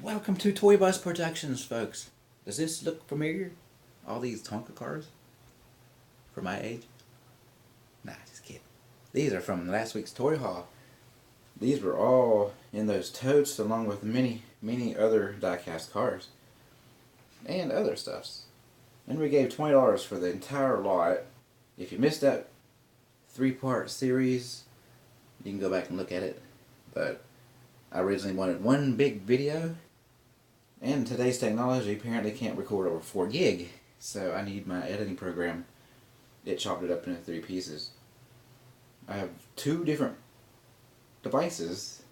Welcome to Toy Bus Productions, folks. Does this look familiar? All these Tonka cars? For my age? Nah, just kidding. These are from last week's toy haul. These were all in those totes along with many other die-cast cars. And other stuffs. And we gave $20 for the entire lot. If you missed that 3-part series, you can go back and look at it. But I originally wanted one big video, and today's technology apparently can't record over 4 gig, so I need my editing program. It chopped it up into 3 pieces. I have 2 different devices,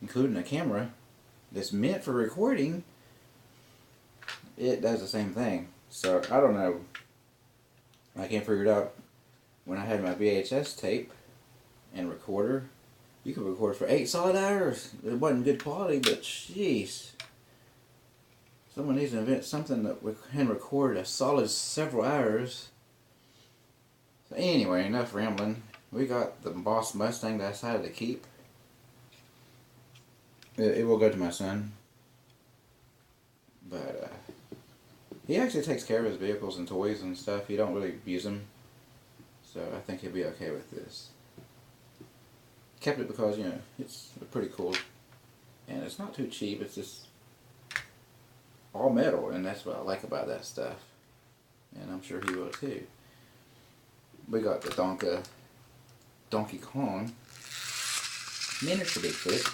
including a camera that's meant for recording. It does the same thing, so I don't know. I can't figure it out. When I had my VHS tape and recorder, you could record for 8 solid hours. It wasn't good quality, but jeez. Someone needs to invent something that can record a solid several hours. So anyway, enough rambling. We got the Boss Mustang that I decided to keep. It will go to my son. But he actually takes care of his vehicles and toys and stuff. He don't really use them. So I think he'll be okay with this. Kept it because, it's pretty cool. And it's not too cheap. It's just all metal, and that's what I like about that stuff. And I'm sure he will too. We got the Donkey Kong miniature Bigfoot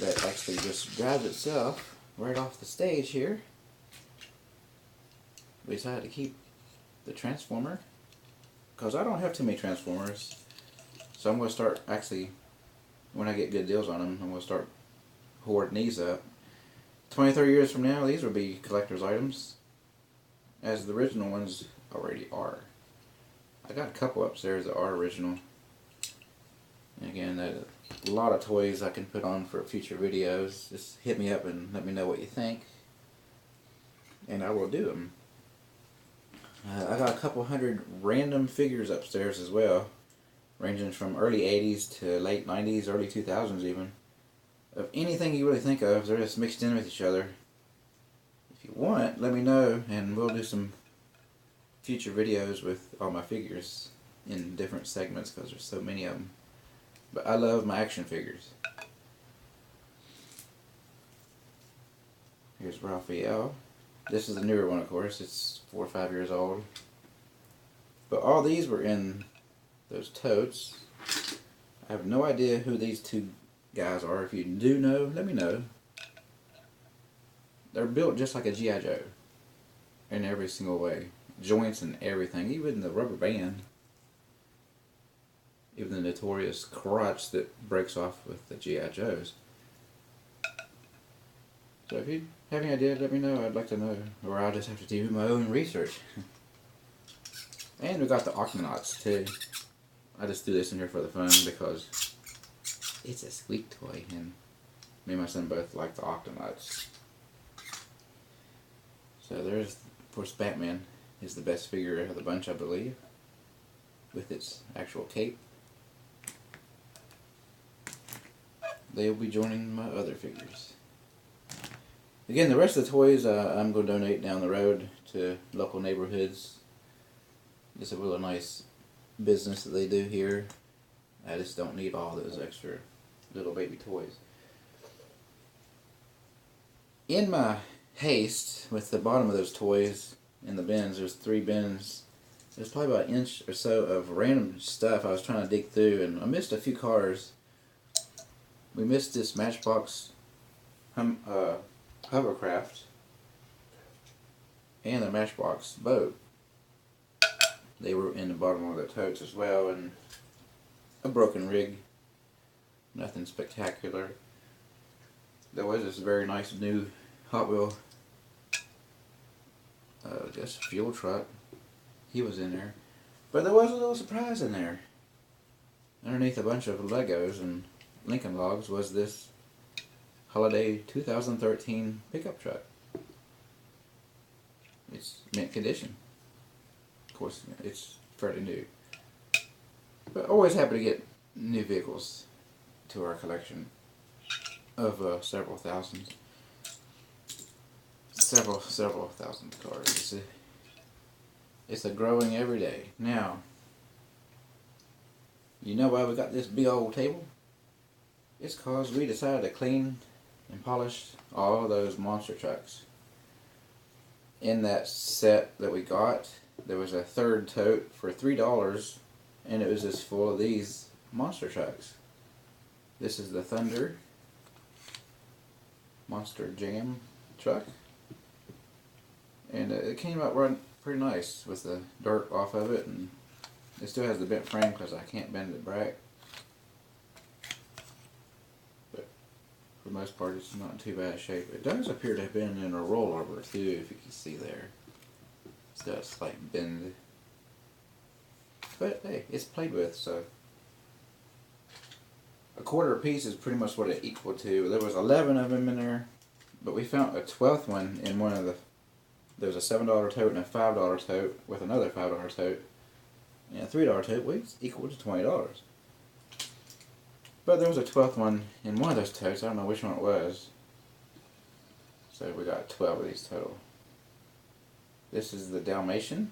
that actually just drives itself right off the stage here. We decided to keep the Transformer because I don't have too many Transformers. So I'm going to start, actually, when I get good deals on them, I'm going to start hoarding these up. 20, 30 years from now, these will be collector's items, as the original ones already are. I got a couple upstairs that are original. And again, a lot of toys I can put on for future videos. Just hit me up and let me know what you think, and I will do them. I got a couple hundred random figures upstairs as well, ranging from early 80s to late 90s, early 2000s even. Of anything you really think of, they're just mixed in with each other. If you want, let me know, and we'll do some future videos with all my figures in different segments because there's so many of them. But I love my action figures. Here's Raphael. This is the newer one, of course. It's 4 or 5 years old. But all these were in those totes. I have no idea who these 2 guys are. If you do know, let me know. They're built just like a G.I. Joe in every single way. Joints and everything, even the rubber band. Even the notorious crotch that breaks off with the G.I. Joes. So if you have any idea, let me know. I'd like to know. Or I'll just have to do my own research. And we got the Octonauts too. I just threw this in here for the fun because it's a sweet toy, and me and my son both like the Octonauts. So there's, of course, Batman is the best figure of the bunch, I believe, with its actual cape. They'll be joining my other figures. Again, the rest of the toys I'm going to donate down the road to local neighborhoods. It's a really nice business that they do here. I just don't need all those extra little baby toys. In my haste with the bottom of those toys in the bins, there's 3 bins. There's probably about an inch or so of random stuff I was trying to dig through, and I missed a few cars. We missed this Matchbox hovercraft and the Matchbox boat. They were in the bottom of the totes as well, and a broken rig. Nothing spectacular. There was this very nice new Hot Wheel, I guess, fuel truck. He was in there. But there was a little surprise in there. Underneath a bunch of Legos and Lincoln Logs was this holiday 2013 pickup truck. It's mint condition. Of course, it's fairly new. But always happy to get new vehicles to our collection of several thousands. several thousand cars. It's a growing every day. Now, you know why we got this big old table? It's cause we decided to clean and polish all those monster trucks. In that set that we got, there was a third tote for $3, and it was just full of these monster trucks. This is the Thunder Monster Jam truck, and it came out running pretty nice with the dirt off of it, and it still has the bent frame because I can't bend it back. But for the most part, it's not in too bad shape. It does appear to have been in a rollover too, if you can see there. It's got a slight bend. But hey, it's played with, so. A quarter a piece is pretty much what it equaled to. There was 11 of them in there, but we found a 12th one in one of the. There was a $7 tote and a $5 tote with another $5 tote, and a $3 tote, which equal to $20. But there was a 12th one in one of those totes. I don't know which one it was. So we got 12 of these total. This is the Dalmatian.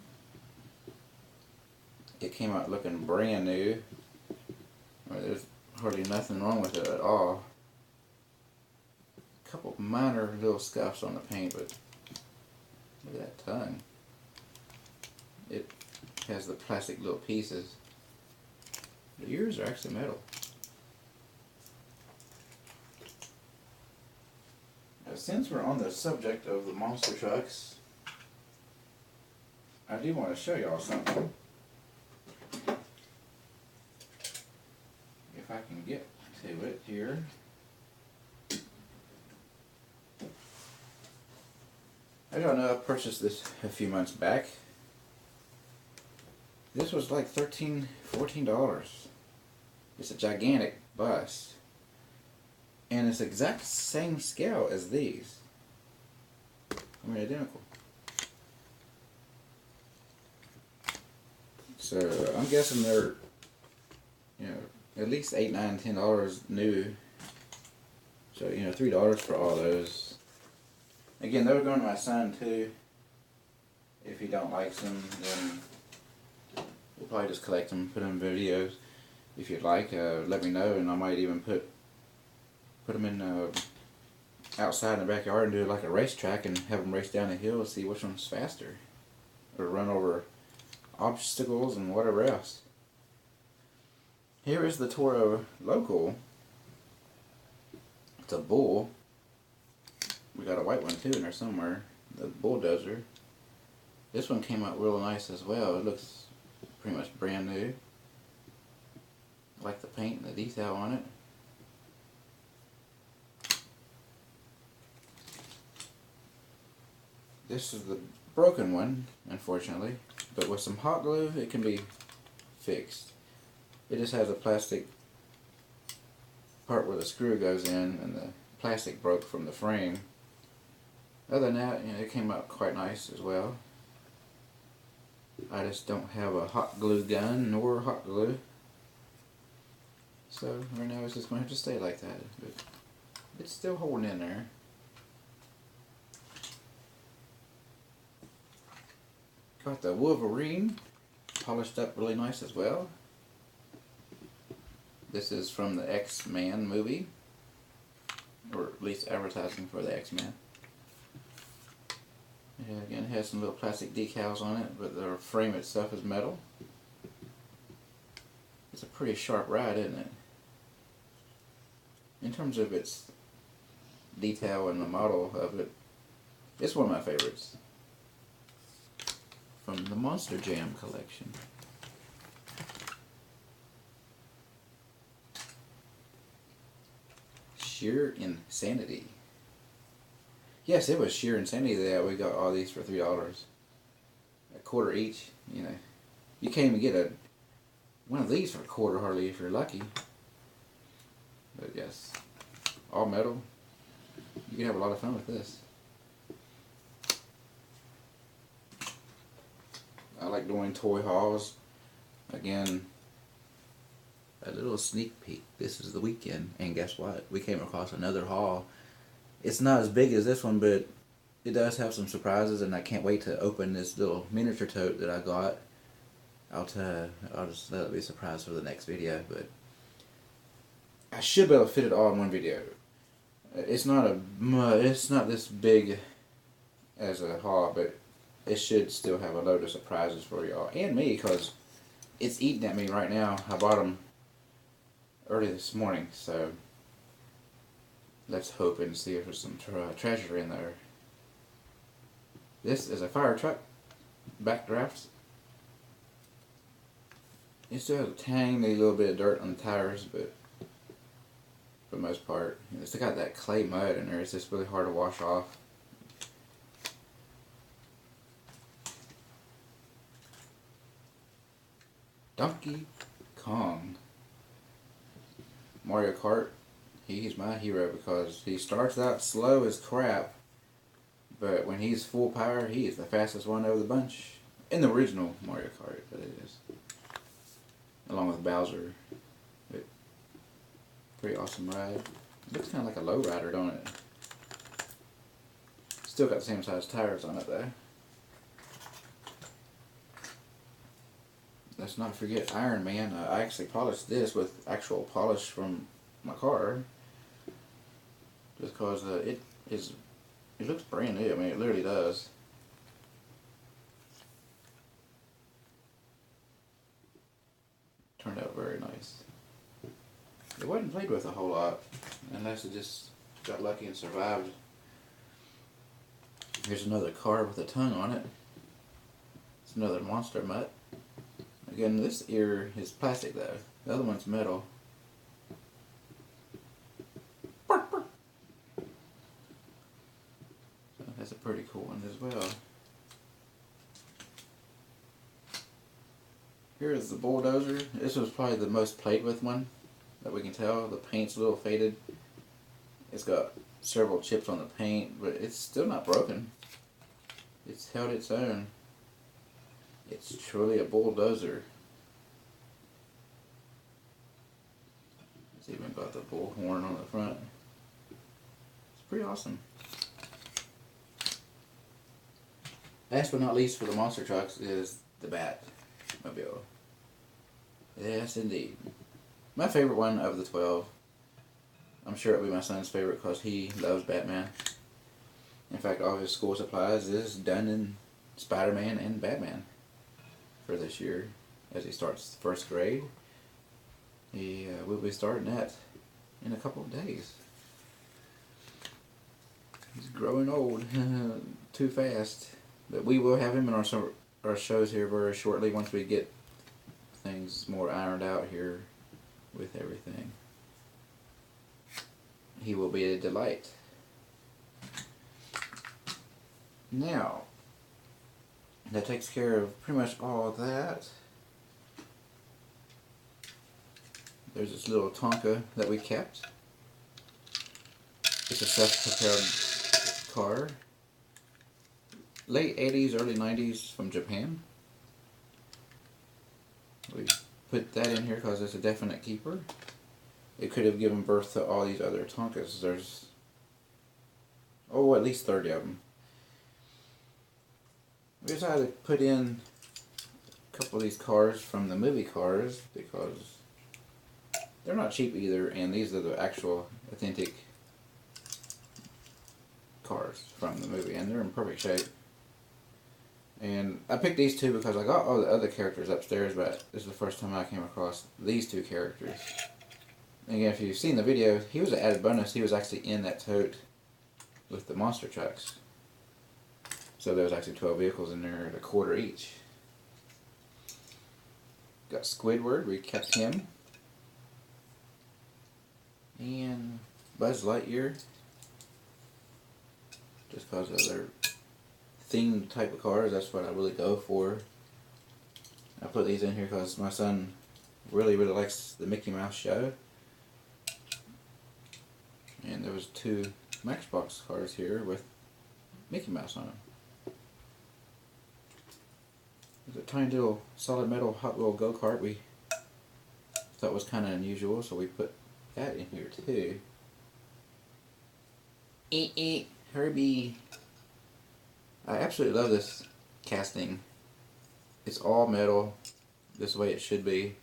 It came out looking brand new. There's hardly nothing wrong with it at all. A couple minor little scuffs on the paint, but look at that tongue. It has the plastic little pieces. The ears are actually metal. Now, since we're on the subject of the monster trucks, I do want to show y'all something. If I can get to it here. As y'all know, I purchased this a few months back. This was like $13, $14. It's a gigantic bus. And it's the exact same scale as these. I mean, identical. So I'm guessing they're, you know, at least $8, $9, $10 new. So, you know, $3 for all those. Again, they were going to my son too. If he don't like them, then we'll probably just collect them, put them in videos. If you'd like, let me know, and I might even put them in outside in the backyard and do like a racetrack and have them race down the hill and see which one's faster, or run over obstacles and whatever else. Here is the Toro Local. It's a bull. We got a white one too in there somewhere. The Bulldozer. This one came out real nice as well. It looks pretty much brand new. I like the paint and the detail on it. This is the broken one, unfortunately, but with some hot glue it can be fixed. It just has a plastic part where the screw goes in, and the plastic broke from the frame. Other than that, you know, it came out quite nice as well. I just don't have a hot glue gun nor hot glue, so right now it's just going to have to stay like that. But it's still holding in there. Got the Wolverine polished up really nice as well. This is from the X-Men movie, or at least advertising for the X-Men. Yeah, again, it has some little plastic decals on it, but the frame itself is metal. It's a pretty sharp ride, isn't it? In terms of its detail and the model of it, it's one of my favorites from the Monster Jam collection. Sheer insanity. Yes, it was sheer insanity that we got all these for $3. A quarter each, you know. You can't even get one of these for a quarter hardly if you're lucky. But yes, all metal. You can have a lot of fun with this. I like doing toy hauls. Again, a little sneak peek. This is the weekend, and guess what? We came across another haul. It's not as big as this one, but it does have some surprises, and I can't wait to open this little miniature tote that I got. I'll just let it be a surprise for the next video, but I should be able to fit it all in one video. It's not this big as a haul, but it should still have a load of surprises for y'all and me, because it's eating at me right now. I bought them early this morning, so let's hope and see if there's some treasure in there. This is a fire truck, backdrafts. It still has a tiny little bit of dirt on the tires, but for the most part, it's got that clay mud in there. It's just really hard to wash off. Donkey Kong. Mario Kart. He's my hero because he starts out slow as crap, but when he's full power, he is the fastest one over the bunch. In the original Mario Kart, that it is. Along with Bowser. But pretty awesome ride. Looks kind of like a lowrider, don't it? Still got the same size tires on it though. Let's not forget Iron Man. I actually polished this with actual polish from my car. Just because it looks brand new. I mean, it literally does. Turned out very nice. It wasn't played with a whole lot, unless it just got lucky and survived. Here's another car with a tongue on it. It's another monster mutt. Again, this ear is plastic though. The other one's metal. So that's a pretty cool one as well. Here's the bulldozer. This was probably the most played with one that we can tell. The paint's a little faded. It's got several chips on the paint, but it's still not broken. It's held its own. It's truly a bulldozer. It's even got the bullhorn on the front. It's pretty awesome. Last but not least for the monster trucks is the Batmobile. Yes, indeed. My favorite one of the 12. I'm sure it'll be my son's favorite because he loves Batman. In fact, all of his school supplies is done in Spider-Man and Batman for this year. As he starts first grade, he will be starting that in a couple of days. He's growing old too fast, but we will have him in our shows here very shortly once we get things more ironed out here with everything. He will be a delight. Now, that takes care of pretty much all of that. There's this little Tonka that we kept. It's a self-propelled car. Late 80s, early 90s from Japan. We put that in here because it's a definite keeper. It could have given birth to all these other Tonkas. There's, at least 30 of them. We decided to put in a couple of these cars from the movie cars because they're not cheap either, and these are the actual authentic cars from the movie, and they're in perfect shape. And I picked these two because I got all the other characters upstairs, but this is the first time I came across these two characters. And again, if you've seen the video, he was an added bonus. He was actually in that tote with the monster trucks. So there was actually 12 vehicles in there at a quarter each. Got Squidward, we kept him. And Buzz Lightyear. Just because of their themed type of cars, that's what I really go for. I put these in here because my son really likes the Mickey Mouse show. And there was 2 Matchbox cars here with Mickey Mouse on them. There's a tiny little solid metal Hot Wheel go-kart we thought was kind of unusual, so we put that in here too. Herbie. I absolutely love this casting. It's all metal, this way it should be.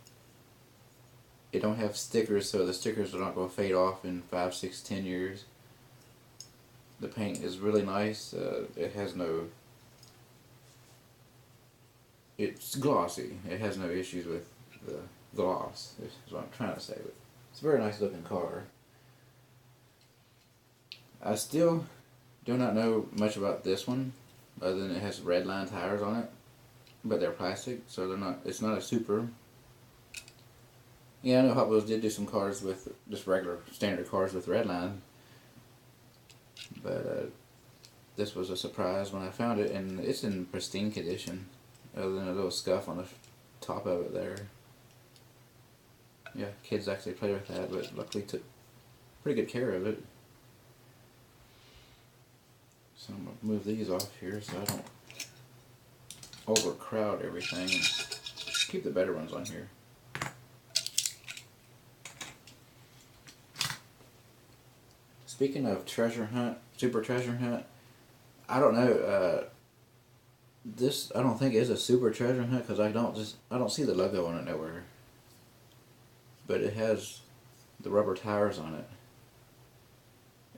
It don't have stickers, so the stickers are not going to fade off in 5, 6, 10 years. The paint is really nice. It has no... It's glossy. It has no issues with the gloss, is what I'm trying to say. But it's a very nice looking car. I still do not know much about this one, other than it has red line tires on it. But they're plastic, so they're not. It's not a super. Yeah, I know Hot Wheels did do some cars with just regular standard cars with red line, but this was a surprise when I found it, and it's in pristine condition, other than a little scuff on the top of it there. Yeah, kids actually played with that, but luckily took pretty good care of it. So I'm gonna move these off here so I don't overcrowd everything and keep the better ones on here. Speaking of treasure hunt, super treasure hunt, I don't know, this I don't think is a super treasure hunt because I don't see the logo on it nowhere. But it has the rubber tires on it.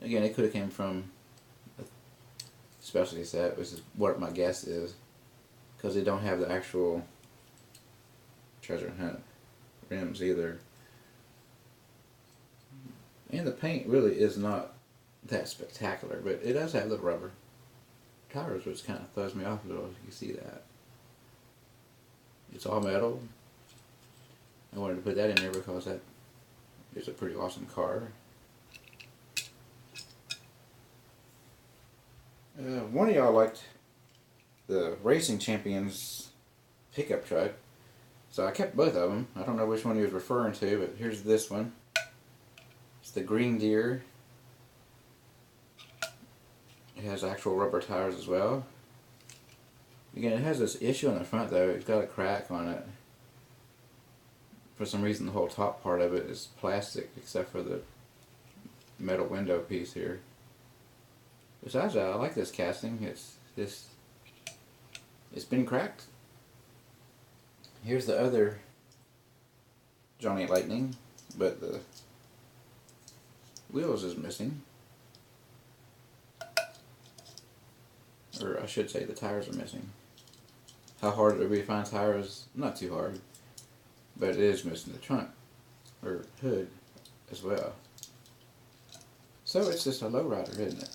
Again, it could have came from a specialty set, which is what my guess is, because they don't have the actual treasure hunt rims either. And the paint really is not that spectacular, but it does have the rubber tires, which kind of throws me off a little, if you see that. It's all metal. I wanted to put that in there because that is a pretty awesome car. One of y'all liked the Racing Champions pickup truck, so I kept both of them. I don't know which one he was referring to, but here's this one. It's the Green Deer. It has actual rubber tires as well. Again, it has this issue on the front though. It's got a crack on it. For some reason, the whole top part of it is plastic, except for the metal window piece here. Besides that, I like this casting. It's been cracked. Here's the other Johnny Lightning, but the wheels is missing. Or I should say the tires are missing. How hard it would be to find tires? Not too hard. But it is missing the trunk, or hood, as well. So it's just a lowrider, isn't it?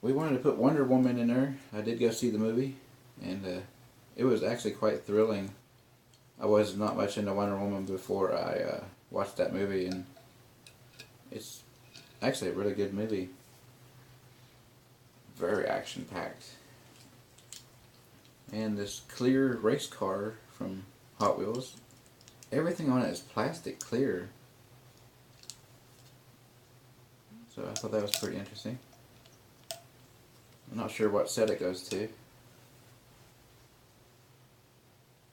We wanted to put Wonder Woman in there. I did go see the movie, and it was actually quite thrilling. I was not much into Wonder Woman before I watched that movie, and it's actually a really good movie. Very action-packed. And this clear race car from Hot Wheels. Everything on it is plastic clear. So I thought that was pretty interesting. I'm not sure what set it goes to.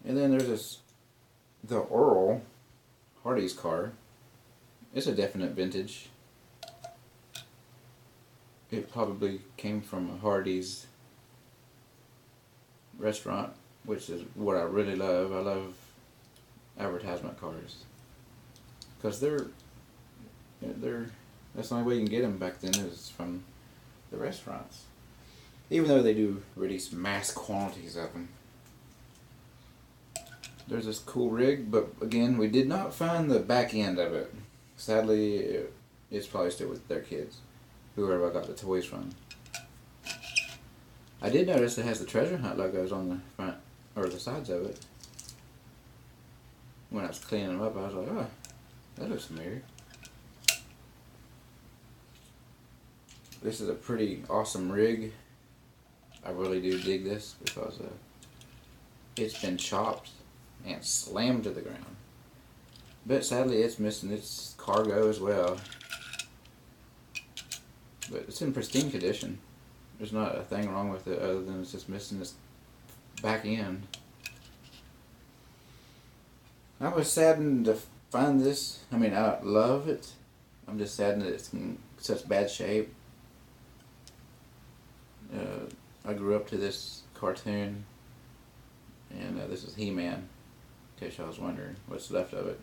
And then there's the Earl Hardy's car. It's a definite vintage. It probably came from a Hardee's restaurant, which is what I really love. I love advertisement cars because they're that's the only way you can get them back then is from the restaurants, even though they do release mass quantities of them. There's this cool rig, but again, we did not find the back end of it. Sadly, it's probably still with their kids, whoever I got the toys from. I did notice it has the treasure hunt logos on the front, or the sides of it. When I was cleaning them up, I was like, oh, that looks familiar. This is a pretty awesome rig. I really do dig this because it's been chopped and slammed to the ground. But sadly, it's missing its cargo as well. But it's in pristine condition. There's not a thing wrong with it other than it's just missing this back end. I was saddened to find this. I mean, I love it. I'm just saddened that it's in such bad shape. I grew up to this cartoon, and this is He-Man, in case y'all was wondering what's left of it.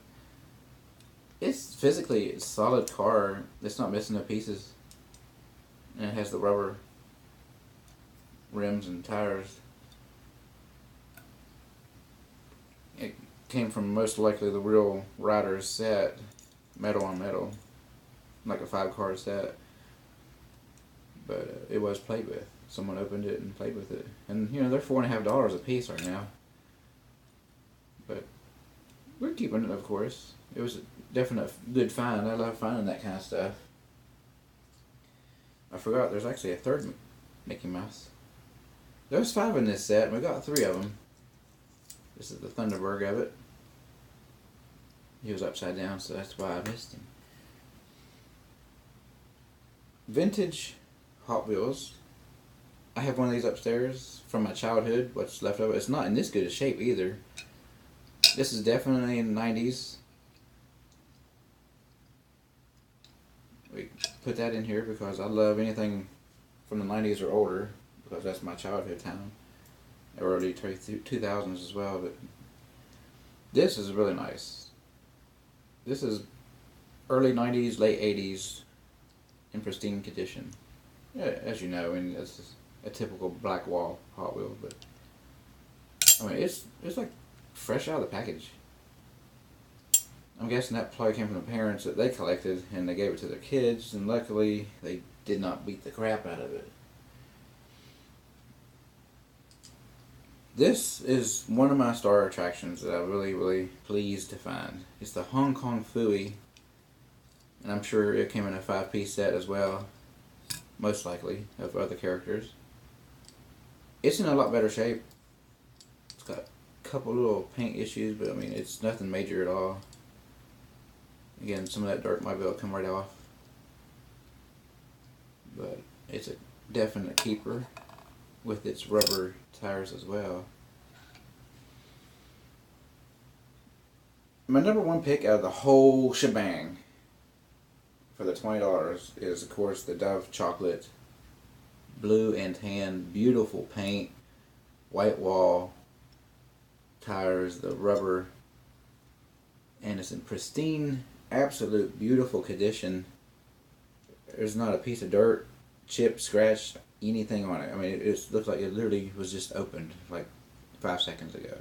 It's physically a solid car. It's not missing no pieces. And it has the rubber rims and tires. It came from most likely the real Riders set, metal on metal, like a 5-car set. But it was played with. Someone opened it and played with it. And, you know, they're $4.50 a piece right now. But we're keeping it, of course. It was a definite good find. I love finding that kind of stuff. I forgot there's actually a third Mickey Mouse. There was 5 in this set, and we got 3 of them. This is the Thunderbird of it. He was upside down, so that's why I missed him. Vintage Hot Wheels. I have one of these upstairs from my childhood, what's left of it. It's not in this good a shape either. This is definitely in the 90s. We put that in here because I love anything from the 90s or older, because that's my childhood time. Early 2000s as well, but this is really nice. This is early 90s, late 80s in pristine condition. Yeah, as you know, I mean, it's a typical black wall Hot Wheel, but I mean, it's like fresh out of the package. I'm guessing that probably came from the parents that they collected and they gave it to their kids, and luckily they did not beat the crap out of it. This is one of my star attractions that I'm really, really pleased to find. It's the Hong Kong Phooey, and I'm sure it came in a 5-piece set as well, most likely, of other characters. It's in a lot better shape. It's got a couple little paint issues, but I mean, it's nothing major at all. Again, some of that dirt might be able to come right off. But it's a definite keeper with its rubber tires as well. My number 1 pick out of the whole shebang for the $20 is, of course, the Dove Chocolate blue and tan, beautiful paint, white wall, tires, the rubber, and it's in pristine, absolute beautiful condition. There's not a piece of dirt, chip, scratch, anything on it. I mean, it looks like it literally was just opened like 5 seconds ago.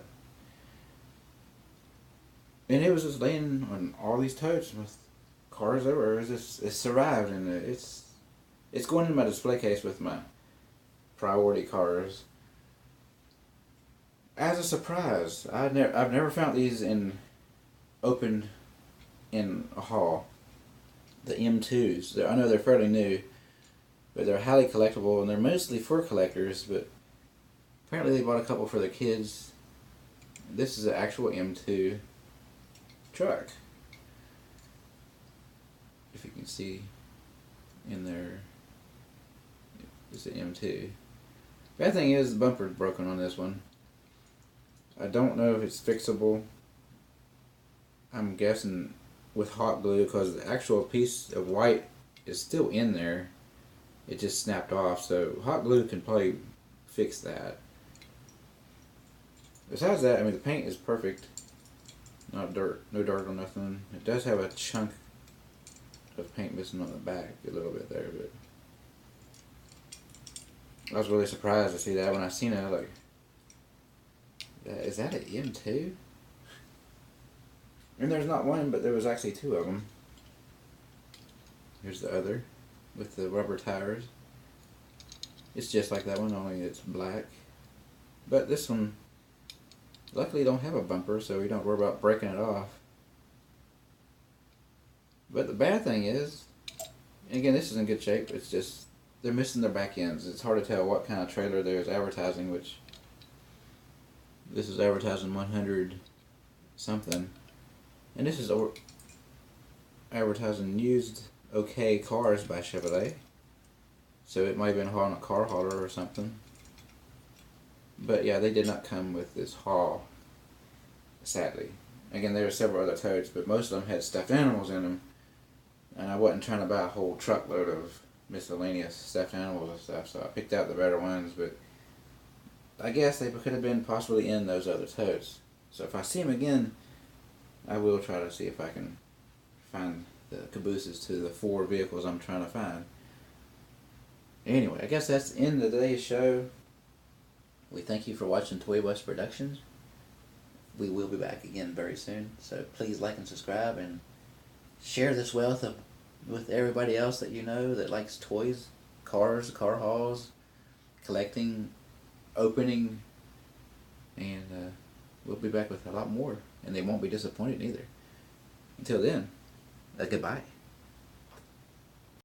And it was just laying on all these totes with cars over. It's survived, and it's going in my display case with my priority cars. As a surprise, I've never found these opened in a haul. The M2s. I know they're fairly new, but they're highly collectible, and they're mostly for collectors, but apparently they bought a couple for their kids. This is an actual M2 truck. If you can see in there, it's an M2. Bad thing is the bumper's broken on this one. I don't know if it's fixable. I'm guessing with hot glue, because the actual piece of white is still in there. It just snapped off, so hot glue can probably fix that. Besides that, I mean, the paint is perfect. Not dirt, no dirt or nothing. It does have a chunk of paint missing on the back, a little bit there, but I was really surprised to see that. When I seen it, I was like, is that an M2? And there's not one, but there was actually 2 of them. Here's the other, with the rubber tires. It's just like that one, only it's black. But this one, luckily don't have a bumper, so we don't worry about breaking it off. But the bad thing is, and again, this is in good shape, it's just, they're missing their back ends. It's hard to tell what kind of trailer there's advertising, which, this is advertising 100 something. And this is advertising used okay cars by Chevrolet. So it might have been on a car hauler or something. But yeah, they did not come with this haul, sadly. Again, there were several other totes, but most of them had stuffed animals in them. And I wasn't trying to buy a whole truckload of miscellaneous stuffed animals and stuff, so I picked out the better ones, but I guess they could have been possibly in those other totes. So if I see them again, I will try to see if I can find the cabooses to the 4 vehicles I'm trying to find. Anyway, I guess that's the end of today's show. We thank you for watching Toy West Productions. We will be back again very soon, so please like and subscribe and share this wealth with everybody else that you know that likes toys, cars, car hauls, collecting, opening, and we'll be back with a lot more, and they won't be disappointed either. Until then, goodbye.